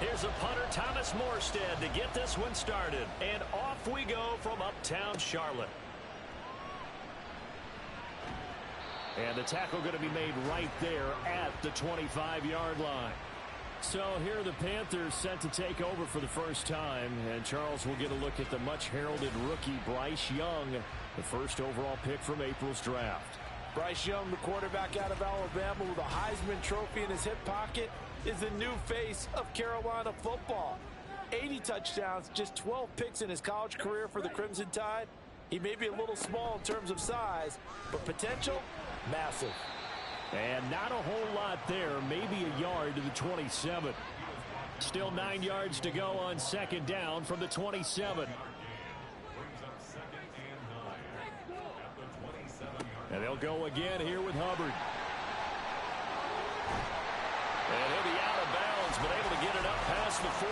Here's a punter, Thomas Morstead, to get this one started. And off we go from uptown Charlotte. And the tackle going to be made right there at the 25-yard line. So here are the Panthers set to take over for the first time. And Charles will get a look at the much-heralded rookie Bryce Young, the first overall pick from April's draft. Bryce Young, the quarterback out of Alabama with a Heisman Trophy in his hip pocket, is the new face of Carolina football. 80 touchdowns, just 12 picks in his college career for the Crimson Tide. He may be a little small in terms of size, but potential, massive. And not a whole lot there, maybe a yard to the 27. Still 9 yards to go on second down from the 27. And they'll go again here with Hubbard. And he'll be out of bounds, but able to get it up past the 45.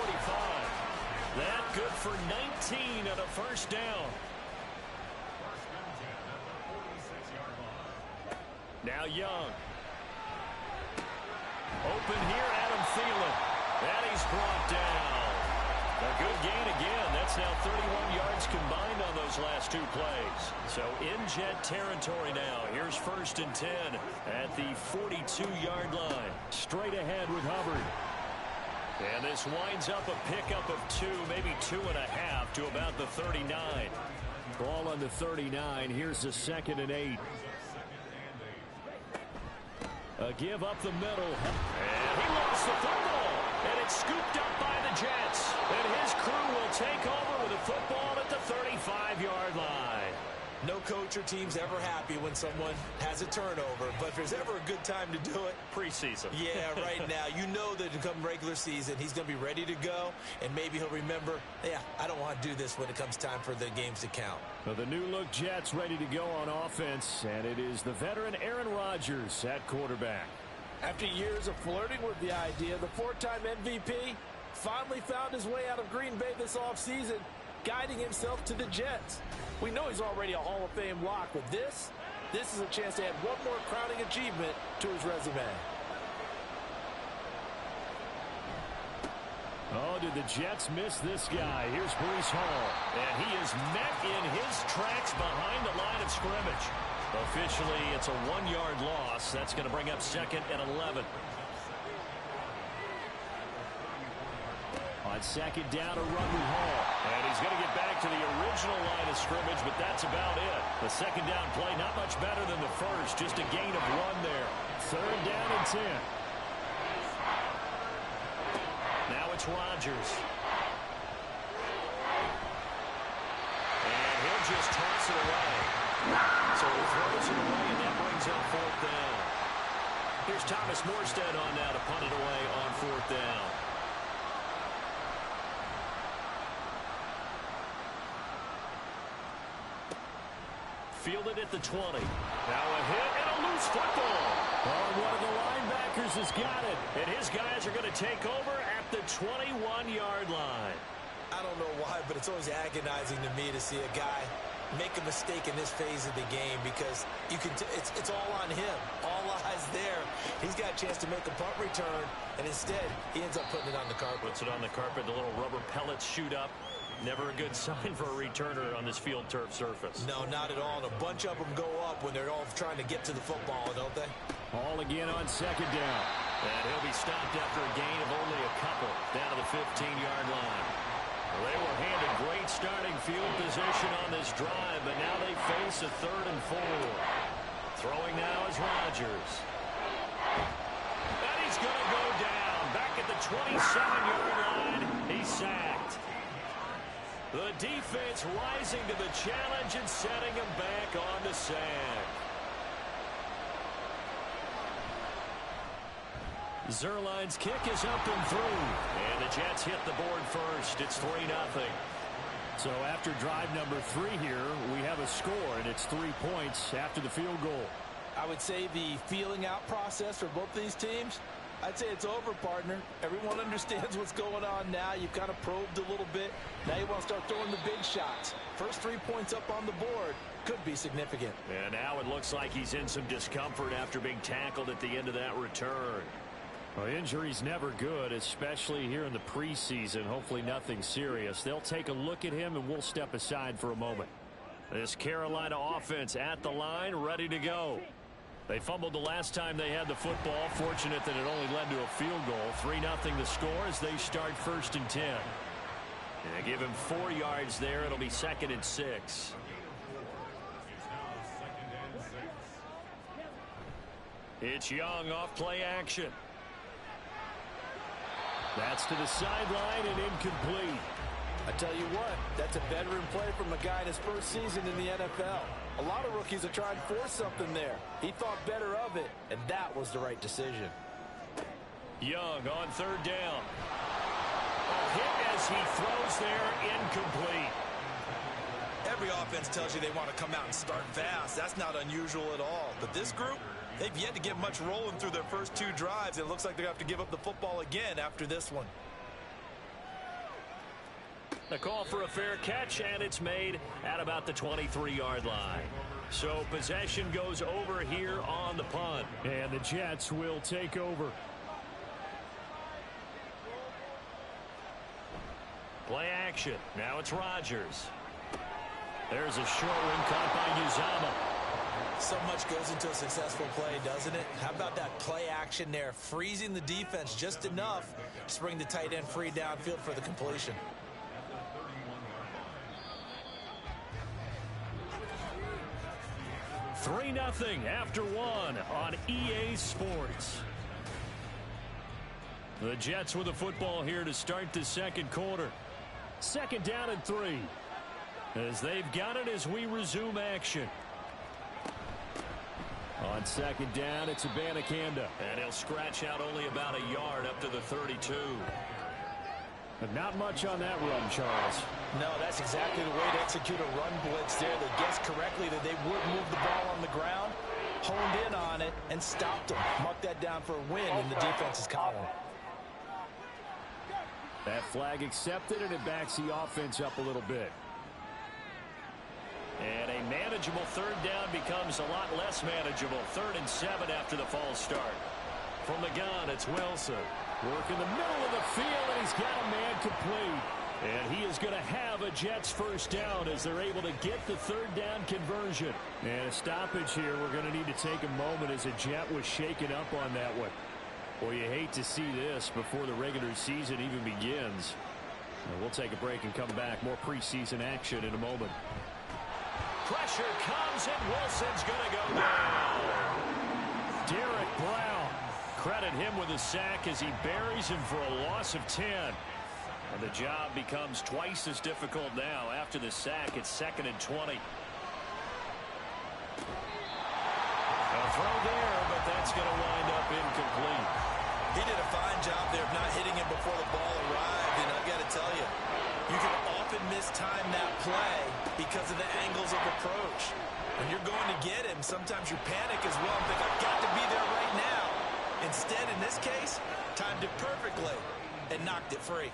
That good for 19 on a first down. Now Young. Open here, Adam Thielen. And he's brought down. A good gain again. That's now 31 yards combined on those last two plays. So in Jet territory now. Here's 1st and 10 at the 42-yard line. Straight ahead with Hubbard. And this winds up a pickup of 2, maybe 2.5 to about the 39. Ball on the 39. Here's the 2nd and 8. A give up the middle. And he lost the football. And it's scooped up by the Jets. And his crew will take over with a football at the 35-yard line. No coach or team's ever happy when someone has a turnover. But if there's ever a good time to do it, preseason. Yeah, right now. You know that to come regular season, he's going to be ready to go. And maybe he'll remember, yeah, I don't want to do this when it comes time for the games to count. Well, the new-look Jets ready to go on offense. And it is the veteran Aaron Rodgers at quarterback. After years of flirting with the idea, the 4-time MVP finally found his way out of Green Bay this offseason, guiding himself to the Jets. We know he's already a Hall of Fame lock, but this is a chance to add one more crowning achievement to his resume. Oh, did the Jets miss this guy? Here's Bryce Hall. And he is met in his tracks behind the line of scrimmage. Officially, it's a 1-yard loss. That's going to bring up 2nd and 11. On 2nd down, a run with Hall. And he's going to get back to the original line of scrimmage, but that's about it. The 2nd down play, not much better than the first. Just a gain of 1 there. 3rd down and 10. Now it's Rodgers. And he'll just toss it away. So he throws it away, and that brings up 4th down. Here's Thomas Morstead on now to punt it away on 4th down. Fielded at the 20. Now a hit and a loose football. Oh, one of the linebackers has got it. And his guys are going to take over at the 21-yard line. I don't know why, but it's always agonizing to me to see a guy make a mistake in this phase of the game because you can it's all on him. All eyes there. He's got a chance to make a punt return, and instead he ends up putting it on the carpet. Puts it on the carpet. The little rubber pellets shoot up. Never a good sign for a returner on this field turf surface. No, not at all. And a bunch of them go up when they're all trying to get to the football, don't they? All again on 2nd down. And he'll be stopped after a gain of only a couple down to the 15-yard line. Well, they were handed great starting field position on this drive, but now they face a 3rd and 4. Throwing now is Rodgers. And he's going to go down. Back at the 27-yard line. He's sacked. The defense rising to the challenge and setting him back on the sack. Zerline's kick is up and through. And the Jets hit the board first. It's 3-0. So after drive number 3 here, we have a score, and it's 3 points after the field goal. I would say the feeling out process for both these teams, I'd say it's over, partner. Everyone understands what's going on now. You've kind of probed a little bit. Now you want to start throwing the big shots. First 3 points up on the board could be significant. And now it looks like he's in some discomfort after being tackled at the end of that return. Well, injury's never good, especially here in the preseason. Hopefully nothing serious. They'll take a look at him, and we'll step aside for a moment. This Carolina offense at the line, ready to go. They fumbled the last time they had the football. Fortunate that it only led to a field goal. 3-0 the score as they start 1st and 10. And they give him 4 yards there. It'll be 2nd and 6. It's Young off play action. That's to the sideline and incomplete. I tell you what, that's a veteran play from a guy in his first season in the NFL. A lot of rookies are trying to force something there. He thought better of it, and that was the right decision. Young on 3rd down. A hit as he throws there, incomplete. Every offense tells you they want to come out and start fast. That's not unusual at all. But this group, they've yet to get much rolling through their first 2 drives. It looks like they're going to have to give up the football again after this one. The call for a fair catch, and it's made at about the 23-yard line. So possession goes over here on the punt. And the Jets will take over. Play action. Now it's Rodgers. There's a short one caught by Uzama. So much goes into a successful play, doesn't it? How about that play action there, freezing the defense just enough to bring the tight end free downfield for the completion. Three 3-0 after 1 on EA Sports. The Jets with the football here to start the 2nd quarter. 2nd down and 3. As they've got it as we resume action. On 2nd down, it's Abanikanda. And he'll scratch out only about a yard up to the 32. But not much on that run, Charles. No, that's exactly the way to execute a run blitz there. They guessed correctly that they would move the ball on the ground, honed in on it, and stopped them. Mark that down for a win in the defense's column. That flag accepted, and it backs the offense up a little bit. And a manageable 3rd down becomes a lot less manageable. 3rd and 7 after the false start. From the gun, it's Wilson. Work in the middle of the field, and he's got a man complete. And he is going to have a Jets 1st down as they're able to get the 3rd down conversion. And a stoppage here. We're going to need to take a moment as a Jet was shaken up on that one. Well, you hate to see this before the regular season even begins. And we'll take a break and come back. More preseason action in a moment. Pressure comes, and Wilson's going to go down. Derek Brown. Credit him with a sack as he buries him for a loss of 10. And the job becomes twice as difficult now. After the sack, it's 2nd and 20. A throw there, but that's going to wind up incomplete. He did a fine job there of not hitting him before the ball arrived, and I've got to tell you, you can often mistime that play because of the angles of approach. When you're going to get him, sometimes you panic as well and think, I've got to be there right now. Instead, in this case, timed it perfectly and knocked it free.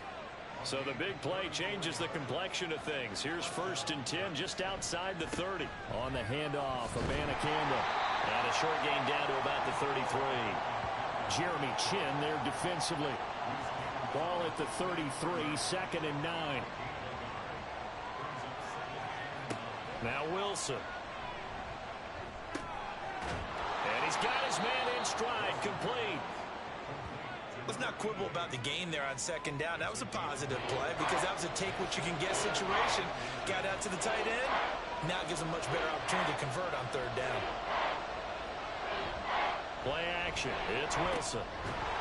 So the big play changes the complexion of things. Here's 1st and 10 just outside the 30. On the handoff, Abanikanda. And a short gain down to about the 33. Jeremy Chin there defensively. Ball at the 33, 2nd and 9. Now Wilson. And he's got his man in stride, complete. Let's not quibble about the gain there on 2nd down. That was a positive play because that was a take-what-you-can-get situation. Got out to the tight end. Now it gives him much better opportunity to convert on 3rd down. Play action. It's Wilson.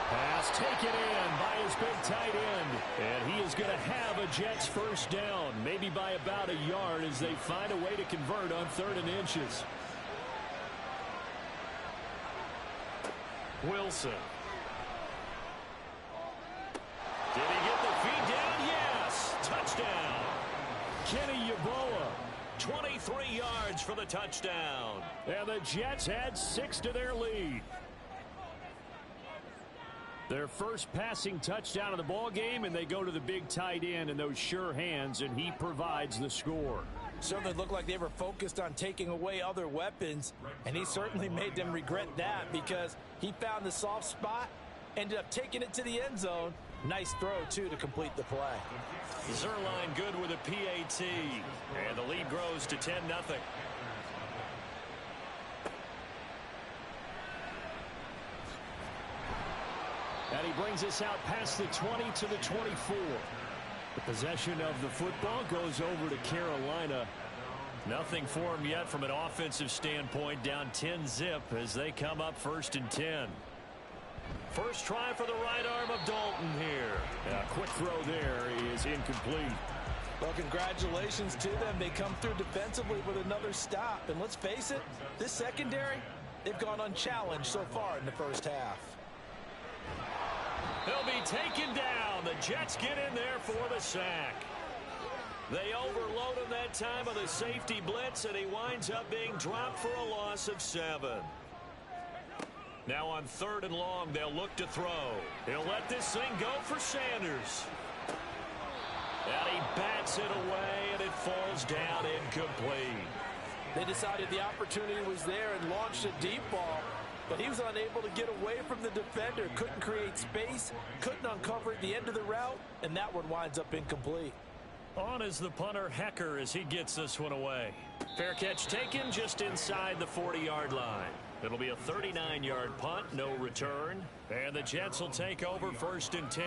Pass taken in by his big tight end. And he is going to have a Jets 1st down, maybe by about a yard as they find a way to convert on 3rd and inches. Wilson. Did he get the feet down? Yes. Touchdown. Kenny Yeboah. 23 yards for the touchdown. And the Jets add 6 to their lead. Their first passing touchdown of the ball game, and they go to the big tight end in those sure hands, and he provides the score. Certainly looked like they were focused on taking away other weapons, and he certainly made them regret that because he found the soft spot Ended up taking it to the end zone. Nice throw, too, to complete the play. Zerline good with a PAT. And the lead grows to 10-0. And he brings us out past the 20 to the 24. The possession of the football goes over to Carolina. Nothing for him yet from an offensive standpoint. Down 10-0 as they come up 1st and 10. First try for the right arm of Dalton here. A quick throw there is incomplete. Well, congratulations to them. They come through defensively with another stop. And let's face it, this secondary, they've gone unchallenged so far in the first half. He'll be taken down. The Jets get in there for the sack. They overload him that time of the safety blitz, and he winds up being dropped for a loss of 7. Now on 3rd and long, they'll look to throw. He'll let this thing go for Sanders. And he bats it away, and it falls down incomplete. They decided the opportunity was there and launched a deep ball. But he was unable to get away from the defender. Couldn't create space. Couldn't uncover at the end of the route. And that one winds up incomplete. On is the punter, Hecker, as he gets this one away. Fair catch taken just inside the 40-yard line. It'll be a 39-yard punt, no return. And the Jets will take over 1st and 10.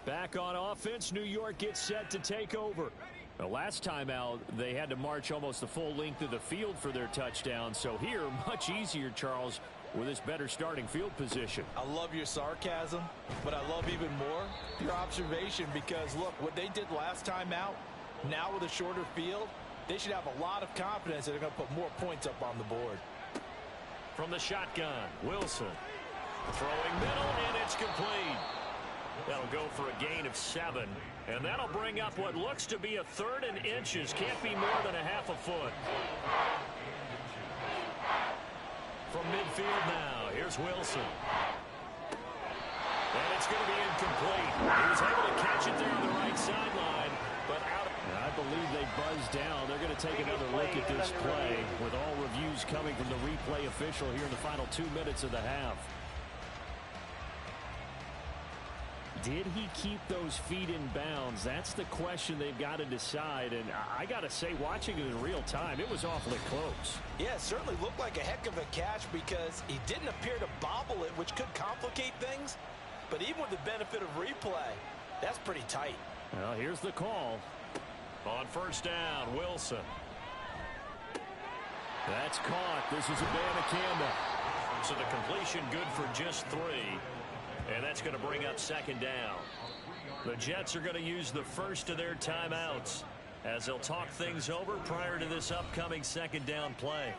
Back on offense, New York gets set to take over. The last time out, they had to march almost the full length of the field for their touchdown. So here, much easier, Charles, with this better starting field position. I love your sarcasm, but I love even more your observation because, look, what they did last time out, now with a shorter field, they should have a lot of confidence that they're going to put more points up on the board. From the shotgun, Wilson. Throwing middle, and it's complete. That'll go for a gain of 7, and that'll bring up what looks to be a 3rd and inches. Can't be more than a half a foot. From midfield now, here's Wilson. And it's going to be incomplete. He was able to catch it there on the right sideline, but out. I believe they buzzed down. They're going to take another look at this play with all reviews coming from the replay official here in the final 2 minutes of the half. Did he keep those feet in bounds? That's the question they've got to decide. And I got to say, watching it in real time, it was awfully close. Yeah, it certainly looked like a heck of a catch because he didn't appear to bobble it, which could complicate things. But even with the benefit of replay, that's pretty tight. Well, here's the call. On 1st down, Wilson. That's caught. This is a Banacanda. So the completion good for just 3. And that's going to bring up 2nd down. The Jets are going to use the first of their timeouts as they'll talk things over prior to this upcoming 2nd down play.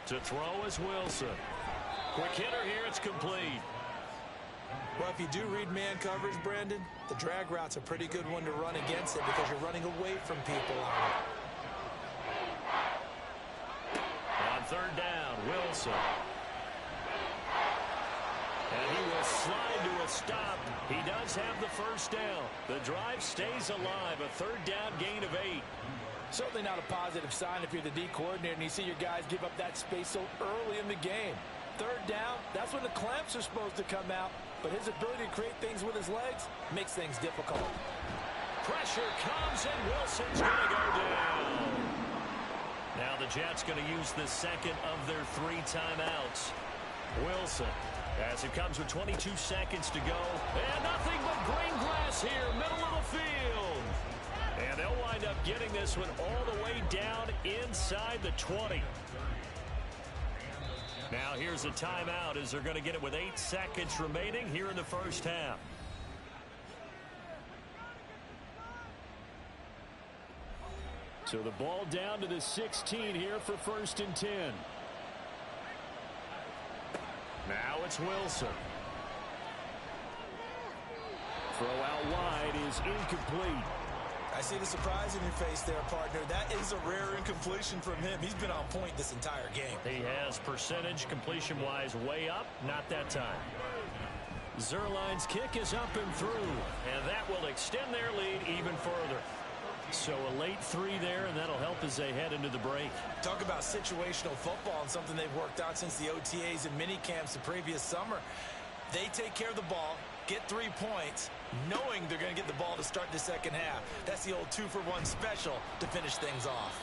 To throw is Wilson. Quick hitter here, it's complete. Well, if you do read man coverage, Brandon, the drag route's a pretty good one to run against it because you're running away from people on it. On 3rd down, Wilson. And he will slide to a stop. He does have the 1st down. The drive stays alive. A 3rd down gain of 8. Certainly not a positive sign if you're the D coordinator and you see your guys give up that space so early in the game. 3rd down, that's when the clamps are supposed to come out. But his ability to create things with his legs makes things difficult. Pressure comes, and Wilson's going to go down. Now the Jets going to use the 2nd of their 3 timeouts. Wilson, as it comes with 22 seconds to go. And nothing but green grass here, middle of the field. And they'll wind up getting this one all the way down inside the 20. Now here's a timeout as they're going to get it with 8 seconds remaining here in the first half. So the ball down to the 16 here for 1st and 10. Now it's Wilson. Throw out wide is incomplete. I see the surprise in your face there, partner. That is a rare incompletion from him. He's been on point this entire game. He has percentage completion-wise way up. Not that time. Zerline's kick is up and through, and that will extend their lead even further. So a late 3 there, and that'll help as they head into the break. Talk about situational football and something they've worked on since the OTAs and mini camps the previous summer. They take care of the ball, get 3 points, knowing they're going to get the ball to start the second half. That's the old 2-for-1 special to finish things off.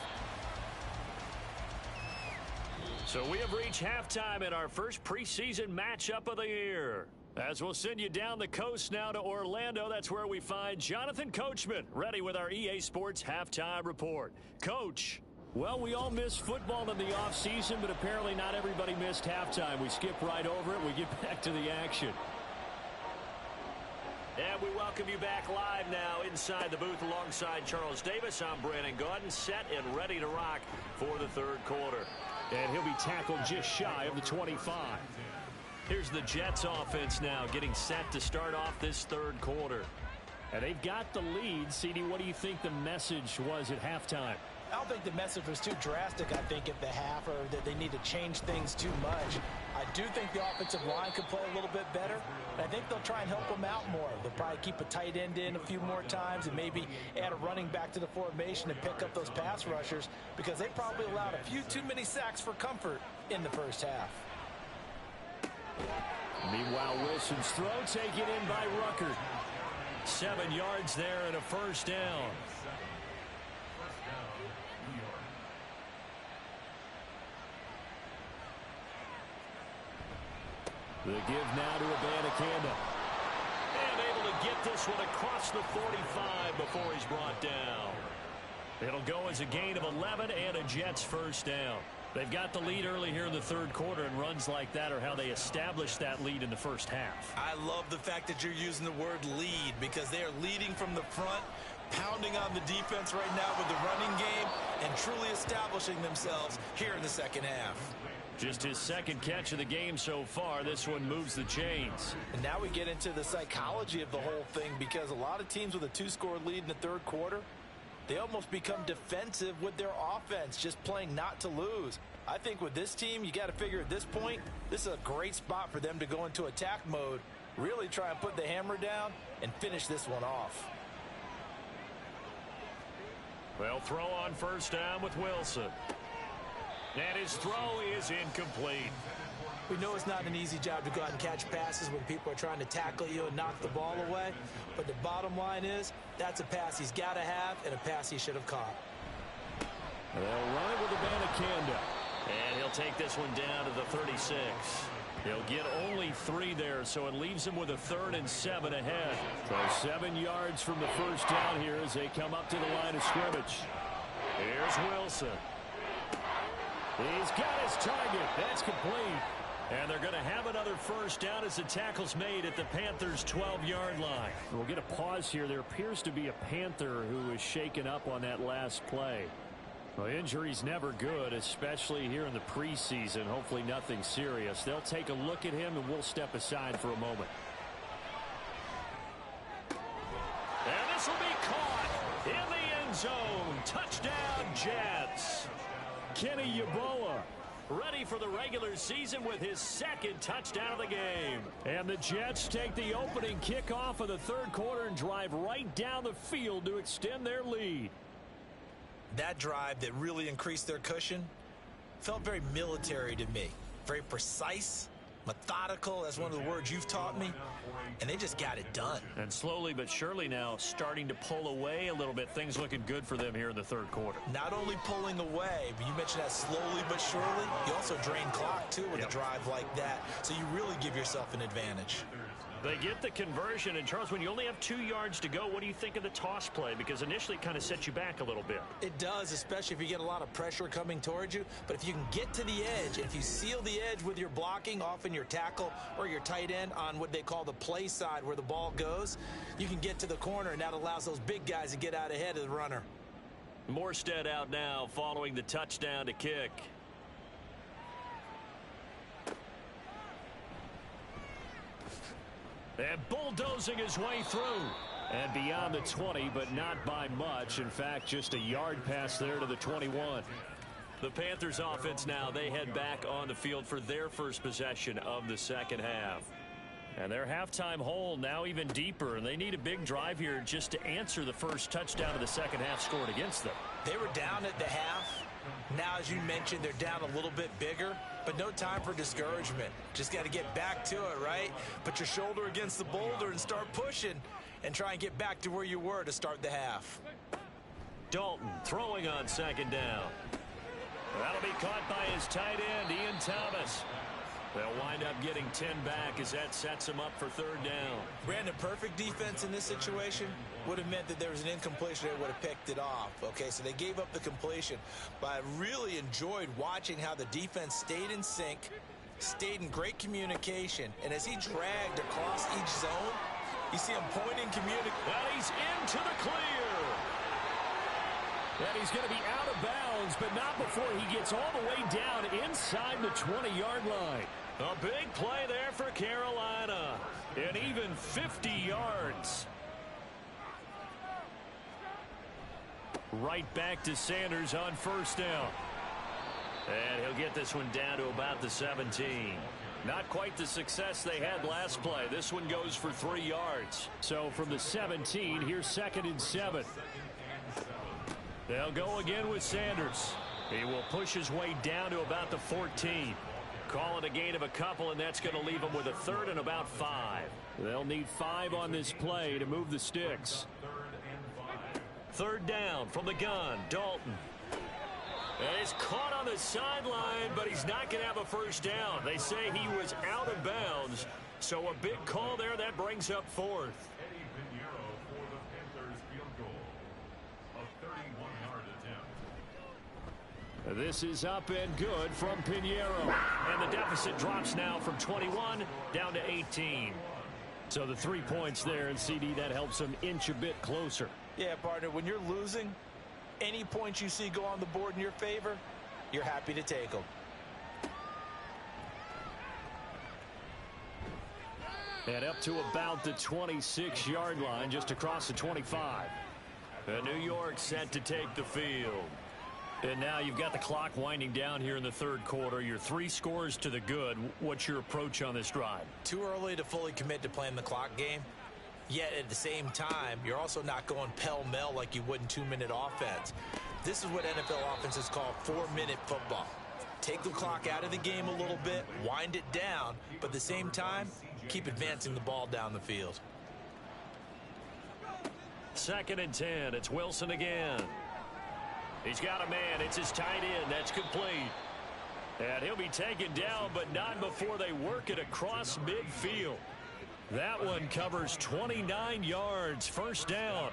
So we have reached halftime in our first preseason matchup of the year. As we'll send you down the coast now to Orlando, that's where we find Jonathan Coachman, ready with our EA Sports Halftime Report. Coach, well, we all missed football in the offseason, but apparently not everybody missed halftime. We skip right over it. We get back to the action. And we welcome you back live now inside the booth alongside Charles Davis. I'm Brandon Gaudin, set and ready to rock for the third quarter. And he'll be tackled just shy of the 25. Here's the Jets offense now getting set to start off this third quarter. And they've got the lead. CD, what do you think the message was at halftime? I don't think the message was too drastic, I think, at the half, or that they need to change things too much. I do think the offensive line could play a little bit better, and I think they'll try and help them out more. They'll probably keep a tight end in a few more times and maybe add a running back to the formation and pick up those pass rushers, because they probably allowed a few too many sacks for comfort in the first half. Meanwhile, Wilson's throw taken in by Rucker. 7 yards there and a first down. The give now to Abanikanda. And able to get this one across the 45 before he's brought down. It'll go as a gain of 11 and a Jets first down. They've got the lead early here in the third quarter, and runs like that are how they established that lead in the first half. I love the fact that you're using the word lead, because they are leading from the front, pounding on the defense right now with the running game, and truly establishing themselves here in the second half. Just his second catch of the game so far. This one moves the chains. And now we get into the psychology of the whole thing, because a lot of teams with a 2-score lead in the third quarter, they almost become defensive with their offense, just playing not to lose. I think with this team, you got to figure at this point, this is a great spot for them to go into attack mode, really try and put the hammer down and finish this one off. Well, throw on first down with Wilson. And his throw is incomplete. We know it's not an easy job to go out and catch passes when people are trying to tackle you and knock the ball away. But the bottom line is, that's a pass he's got to have and a pass he should have caught. They'll run it with Abanikanda. And he'll take this one down to the 36. He'll get only 3 there, so it leaves him with a 3rd and 7 ahead. So 7 yards from the first down here as they come up to the line of scrimmage. Here's Wilson. He's got his target. That's complete. And they're going to have another first down as the tackle's made at the Panthers' 12-yard line. We'll get a pause here. There appears to be a Panther who was shaken up on that last play. Well, injury's never good, especially here in the preseason. Hopefully nothing serious. They'll take a look at him, and we'll step aside for a moment. And this will be caught in the end zone. Touchdown, Jets. Kenny Yeboah ready for the regular season with his 2nd touchdown of the game. And the Jets take the opening kickoff of the third quarter and drive right down the field to extend their lead. That drive that really increased their cushion felt very military to me. Very precise, methodical. That's one of the words you've taught me. And they just got it done. And slowly but surely now starting to pull away a little bit. Things looking good for them here in the third quarter. Not only pulling away, but you mentioned that slowly but surely. You also drain clock, too, with a drive like that. So you really give yourself an advantage. They get the conversion. And, Charles, when you only have 2 yards to go, what do you think of the toss play? Because initially it kind of sets you back a little bit. It does, especially if you get a lot of pressure coming towards you. But if you can get to the edge, if you seal the edge with your blocking, often your tackle or your tight end on what they call the play side where the ball goes, you can get to the corner, and that allows those big guys to get out ahead of the runner. Morstead out now following the touchdown to kick. And bulldozing his way through. And beyond the 20, but not by much. In fact, just a yard pass there to the 21. The Panthers offense now, they head back on the field for their first possession of the second half. And their halftime hole now even deeper, and they need a big drive here just to answer the first touchdown of the second half scored against them. They were down at the half. Now, as you mentioned, they're down a little bit bigger, but no time for discouragement. Just got to get back to it, right? Put your shoulder against the boulder and start pushing and try and get back to where you were to start the half. Dalton throwing on second down. That'll be caught by his tight end, Ian Thomas. They'll wind up getting 10 back as that sets them up for third down. Brandon, perfect defense in this situation would have meant that there was an incompletion. They would have picked it off. Okay, so they gave up the completion. But I really enjoyed watching how the defense stayed in sync, stayed in great communication. And as he dragged across each zone, you see him pointing, communicating. And he's into the clear. And he's going to be out of bounds, but not before he gets all the way down inside the 20-yard line. A big play there for Carolina. And even 50 yards. Right back to Sanders on first down. And he'll get this one down to about the 17. Not quite the success they had last play. This one goes for 3 yards. So from the 17, here's 2nd and 7. They'll go again with Sanders. He will push his way down to about the 14. Call it a gain of a couple, and that's going to leave them with a 3rd and about 5. They'll need 5 on this play to move the sticks. 3rd down from the gun, Dalton. And he's caught on the sideline, but he's not going to have a first down. They say he was out of bounds, so a big call there. That brings up 4th. This is up and good from Pinheiro. And the deficit drops now from 21 down to 18. So the 3 points there, and CD, that helps them inch a bit closer. Yeah, partner, when you're losing, any points you see go on the board in your favor, you're happy to take them. And up to about the 26-yard line, just across the 25. And New York set to take the field. And now you've got the clock winding down here in the 3rd quarter. Your 3 scores to the good. What's your approach on this drive? Too early to fully commit to playing the clock game. Yet at the same time, you're also not going pell-mell like you would in 2-minute offense. This is what NFL offenses call 4-minute football. Take the clock out of the game a little bit, wind it down, but at the same time, keep advancing the ball down the field. 2nd and 10. It's Wilson again. He's got a man. It's his tight end. That's complete. And he'll be taken down, but not before they work it across midfield. That one covers 29 yards. First down.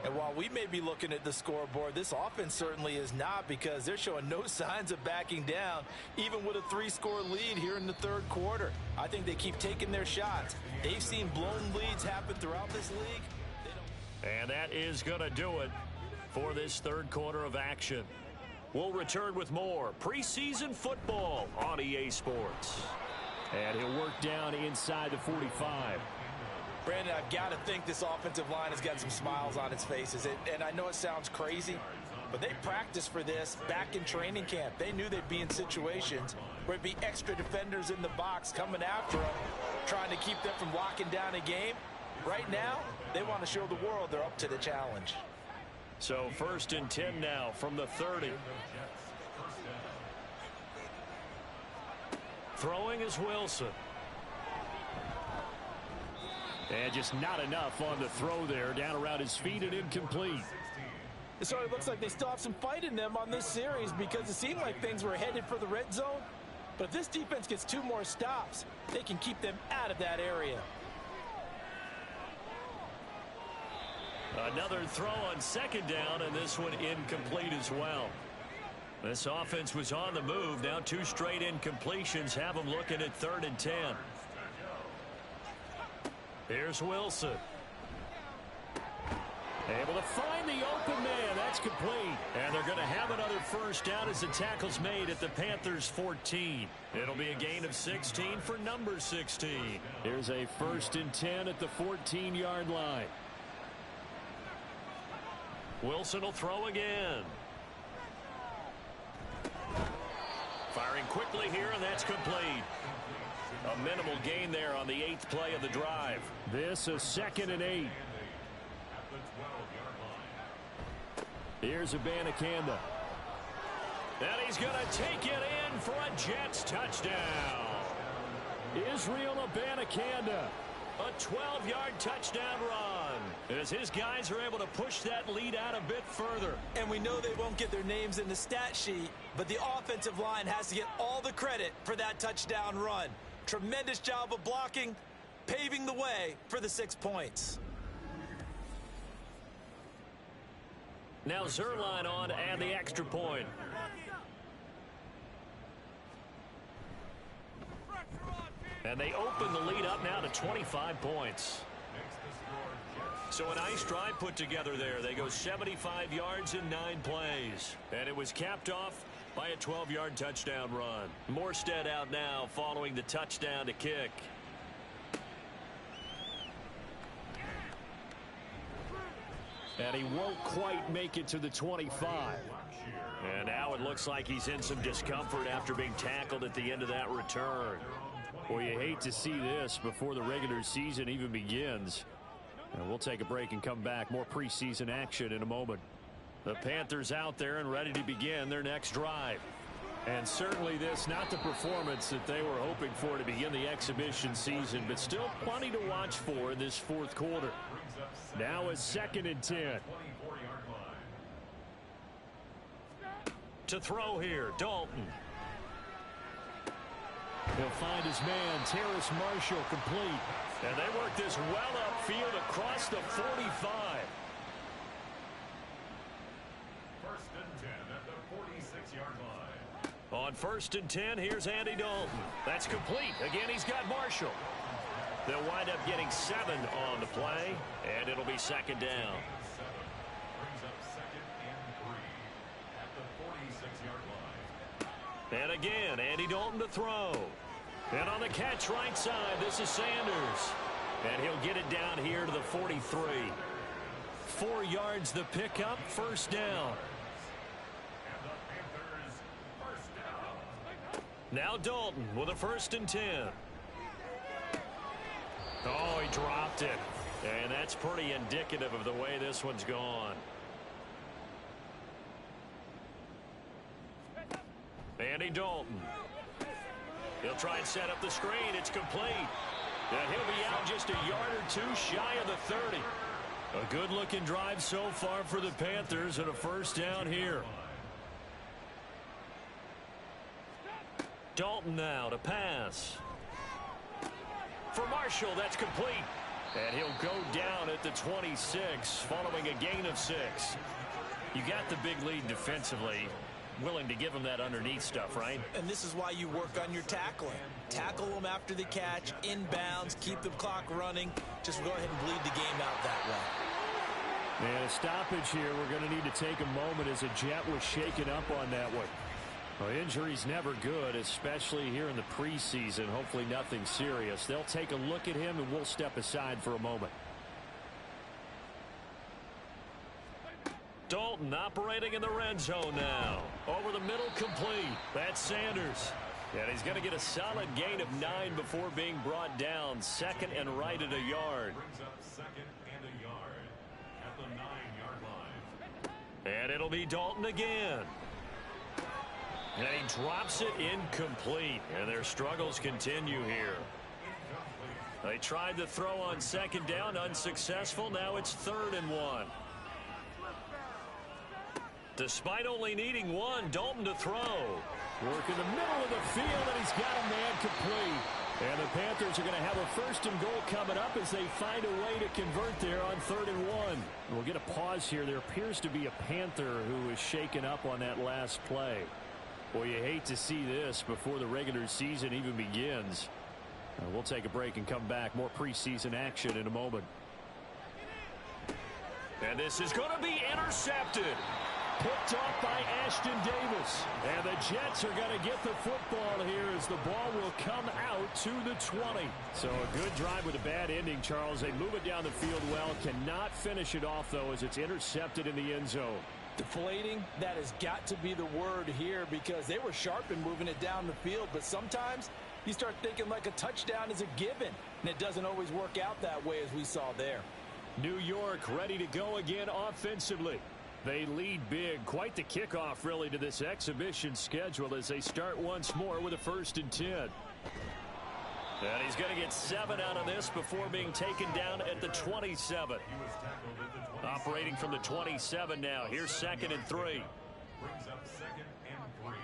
And while we may be looking at the scoreboard, this offense certainly is not, because they're showing no signs of backing down, even with a 3-score lead here in the 3rd quarter. I think they keep taking their shots. They've seen blown leads happen throughout this league. And that is going to do it for this 3rd quarter of action. We'll return with more preseason football on EA Sports. And he'll work down inside the 45. Brandon, I've got to think this offensive line has got some smiles on its faces. And I know it sounds crazy, but they practiced for this back in training camp. They knew they'd be in situations where it'd be extra defenders in the box coming after them, trying to keep them from locking down a game. Right now, they want to show the world they're up to the challenge. So 1st and 10 now from the 30. Throwing is Wilson. And just not enough on the throw there. Down around his feet and incomplete. So it looks like they still have some fight in them on this series, because it seemed like things were headed for the red zone. But if this defense gets 2 more stops, they can keep them out of that area. Another throw on 2nd down, and this one incomplete as well. This offense was on the move. Now 2 straight incompletions have them looking at 3rd and 10. Here's Wilson. Able to find the open man. That's complete. And they're going to have another first down as the tackle's made at the Panthers' 14. It'll be a gain of 16 for number 16. Here's a 1st and 10 at the 14-yard line. Wilson will throw again. Firing quickly here, and that's complete. A minimal gain there on the 8th play of the drive. This is 2nd and 8. Here's Abanikanda. And he's going to take it in for a Jets touchdown. Israel Abanikanda. A 12-yard touchdown run as his guys are able to push that lead out a bit further. And we know they won't get their names in the stat sheet, but the offensive line has to get all the credit for that touchdown run. Tremendous job of blocking, paving the way for the 6 points. Now Zerline on to add the extra point. And they open the lead up now to 25 points. So a nice drive put together there. They go 75 yards in 9 plays. And it was capped off by a 12-yard touchdown run. Morstead out now following the touchdown to kick. And he won't quite make it to the 25. And now it looks like he's in some discomfort after being tackled at the end of that return. Well, you hate to see this before the regular season even begins. And we'll take a break and come back. More preseason action in a moment. The Panthers out there and ready to begin their next drive. And certainly this, not the performance that they were hoping for to begin the exhibition season, but still plenty to watch for in this 4th quarter. Now it's 2nd and 10. To throw here, Dalton. He'll find his man, Terrace Marshall, complete. And they work this well upfield across the 45. 1st and 10 at the 46-yard line. On 1st and 10, here's Andy Dalton. That's complete. Again, he's got Marshall. They'll wind up getting 7 on the play, and it'll be 2nd down. Brings up 2nd and 3 at the 46-yard line. And again, Andy Dalton to throw. And on the catch right side, this is Sanders. And he'll get it down here to the 43. 4 yards the pickup, 1st down. And the Panthers, 1st down. Now Dalton with a 1st and 10. Oh, he dropped it. And that's pretty indicative of the way this one's gone. Andy Dalton. He'll try and set up the screen. It's complete. And he'll be out just a yard or 2 shy of the 30. A good-looking drive so far for the Panthers and a 1st down here. Dalton now to pass. For Marshall, that's complete. And he'll go down at the 26 following a gain of 6. You got the big lead defensively. Willing to give him that underneath stuff, right? And this is why you work on your tackling. Tackle them after the catch, inbounds, keep the clock running. Just go ahead and bleed the game out that way. And a stoppage here. We're going to need to take a moment as a Jet was shaken up on that one. Well, injury's never good, especially here in the preseason. Hopefully nothing serious. They'll take a look at him, and we'll step aside for a moment. Dalton operating in the red zone now. Over the middle, complete. That's Sanders. And he's going to get a solid gain of 9 before being brought down. 2nd and right at a yard. Brings up 2nd and a yard at the 9-yard line. And it'll be Dalton again. And he drops it incomplete. And their struggles continue here. They tried to throw on 2nd down, unsuccessful. Now it's 3rd and 1. Despite only needing 1, Dalton to throw. Work in the middle of the field, and he's got a man complete. And the Panthers are going to have a 1st and goal coming up as they find a way to convert there on 3rd and 1. We'll get a pause here. There appears to be a Panther who was shaken up on that last play. Boy, you hate to see this before the regular season even begins. We'll take a break and come back. More preseason action in a moment. And this is going to be intercepted. Picked off by Ashton Davis. And the Jets are going to get the football here as the ball will come out to the 20. So a good drive with a bad ending, Charles. They move it down the field well. Cannot finish it off, though, as it's intercepted in the end zone. Deflating, that has got to be the word here because they were sharp in moving it down the field, but sometimes you start thinking like a touchdown is a given, and it doesn't always work out that way as we saw there. New York ready to go again offensively. They lead big. Quite the kickoff, really, to this exhibition schedule as they start once more with a 1st and 10. And he's going to get 7 out of this before being taken down at the 27. Operating from the 27 now. Here's 2nd and 3. Brings up 2nd and 3.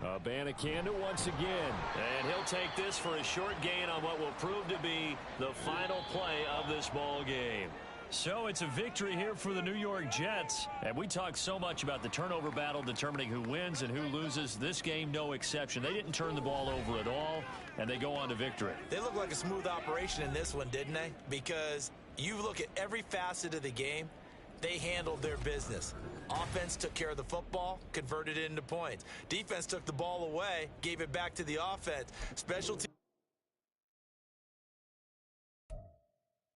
Abanikanda once again. And he'll take this for a short gain on what will prove to be the final play of this ball game. So it's a victory here for the New York Jets. And we talk so much about the turnover battle determining who wins and who loses. This game, no exception. They didn't turn the ball over at all, and they go on to victory. They look like a smooth operation in this one, didn't they? Because you look at every facet of the game, they handled their business. Offense took care of the football, converted it into points. Defense took the ball away, gave it back to the offense. Special teams